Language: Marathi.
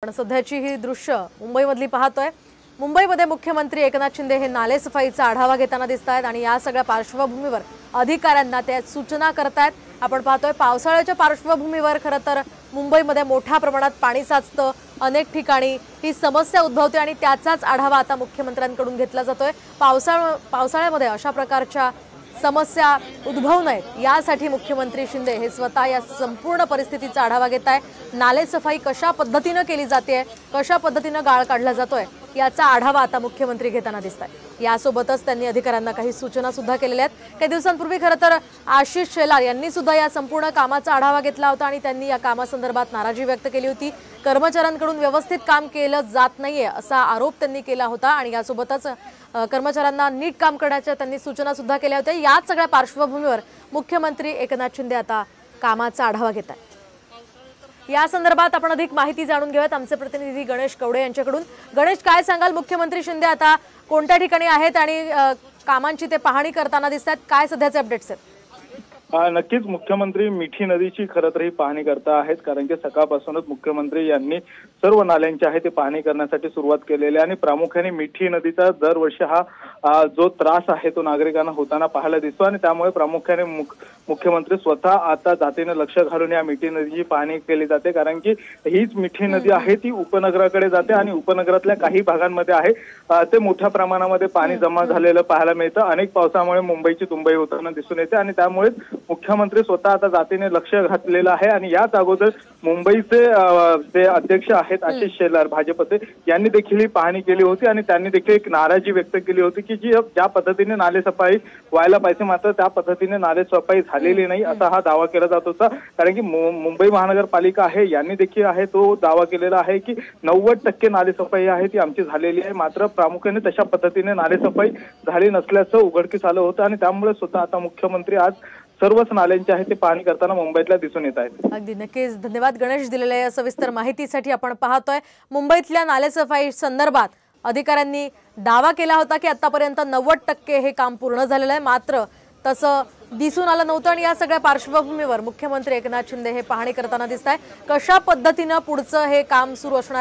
पण सध्याची ही दृश्य मुंबईमधली पाहतोय। मुंबईमध्ये मुख्यमंत्री एकनाथ शिंदे हे नाले सफाईचा आढावा घेताना दिसतायत आणि या सगळ्या पार्श्वभूमीवर अधिकाऱ्यांना ते सूचना करतायत। आपण पाहतोय पावसाळ्याच्या पार्श्वभूमीवर खरं तर मुंबईमध्ये मोठ्या प्रमाणात पाणी साचतं, अनेक ठिकाणी ही समस्या उद्भवते आणि त्याचाच आढावा आता मुख्यमंत्र्यांकडून घेतला जातोय। पावसाळ्यामध्ये अशा प्रकारच्या समस्या उद्भवू नयेत यासाठी मुख्यमंत्री शिंदे हे स्वतः या संपूर्ण परिस्थितीचा आढावा घेत आहे। नाले सफाई कशा पद्धतीने केली जाते, कशा पद्धतीने गाळ काढला जातोय याचा आढावा आता मुख्यमंत्री घेताना दिसतायत। यासोबतच त्यांनी अधिकाऱ्यांना काही सूचना सुद्धा केलेल्या आहेत। काही दिवसांपूर्वी खरं तर आशिष शेलार यांनी सुद्धा या संपूर्ण कामाचा आढावा घेतला होता आणि त्यांनी या कामासंदर्भात नाराजी व्यक्त केली होती। कर्मचाऱ्यांकडून व्यवस्थित काम केलं जात नाहीये असा आरोप त्यांनी केला होता आणि यासोबतच कर्मचाऱ्यांना नीट काम करण्याच्या त्यांनी सूचना सुद्धा केल्या होत्या। या सगळ्या पार्श्वभूमीवर मुख्यमंत्री एकनाथ शिंदे आता कामाचा आढावा घेत आहेत। या संदर्भात आपण अधिक माहिती जाणून घेऊयात आमचे प्रतिनिधी गणेश कवडे यांच्याकडून। गणेश, काय सांगाल, मुख्यमंत्री शिंदे आता कोणत्या ठिकाणी आहेत आणि कामांची ते पाहणी करताना दिसतात, काय सध्याचे अपडेट्स आहेत? नक्कीच मुख्यमंत्री मिठी नदीची खरं तर ही पाहणी करता आहेत, कारण की सकाळपासूनच मुख्यमंत्री यांनी सर्व नाल्यांची आहे ते पाहणी करण्यासाठी सुरुवात केलेली आहे आणि प्रामुख्याने मिठी नदीचा दरवर्षी हा जो त्रास आहे तो नागरिकांना होताना पाहायला दिसतो आणि त्यामुळे प्रामुख्याने मुख्यमंत्री स्वतः आता जातीने लक्ष घालून या मिठी नदीची पाहणी केली जाते, कारण की हीच मिठी नदी आहे ती उपनगराकडे जाते आणि उपनगरातल्या काही भागांमध्ये आहे ते मोठ्या प्रमाणामध्ये पाणी जमा झालेलं पाहायला मिळतं। अनेक पावसामुळे मुंबईची तुंबई होताना दिसून येते आणि त्यामुळे मुख्यमंत्री स्वतः आता जातीने लक्ष घातलेलं आहे आणि याच अगोदर मुंबईचे जे अध्यक्ष आहेत आशिष शेलार भाजपचे यांनी देखील ही पाहणी केली होती आणि त्यांनी देखील एक नाराजी व्यक्त केली होती की ज्या पद्धतीने नाले सफाई व्हायला पाहिजे मात्र त्या पद्धतीने नाले सफाई झालेली नाही असा हा दावा केला जात होता। कारण की मुंबई महानगरपालिका आहे यांनी देखील आहे तो दावा केलेला आहे की 90% नाले सफाई आहे ती आमची झालेली आहे, मात्र प्रामुख्याने तशा पद्धतीने नाले सफाई झाली नसल्याचं उघडकीस आलं होतं आणि त्यामुळे स्वतः आता मुख्यमंत्री आज सर्वच नाल्यांचे आहे ते पाहणी करताना मुंबईतल्या दिसून येत आहेत। अगदी नक्कीच धन्यवाद गणेश, दिलेल्या या सविस्तर माहितीसाठी। आपण पाहतोय मुंबईतल्या नाले सफाई संदर्भात अधिकाऱ्यांनी दावा केला होता की आतापर्यंत 90% हे काम पूर्ण झालेलं आहे, मात्र तसं दिसून आलं नव्हतं आणि या सगळ्या पार्श्वभूमीवर मुख्यमंत्री एकनाथ शिंदे हे पाहणी करताना दिसताय। कशा पद्धतीने पुढचं हे काम सुरू असणार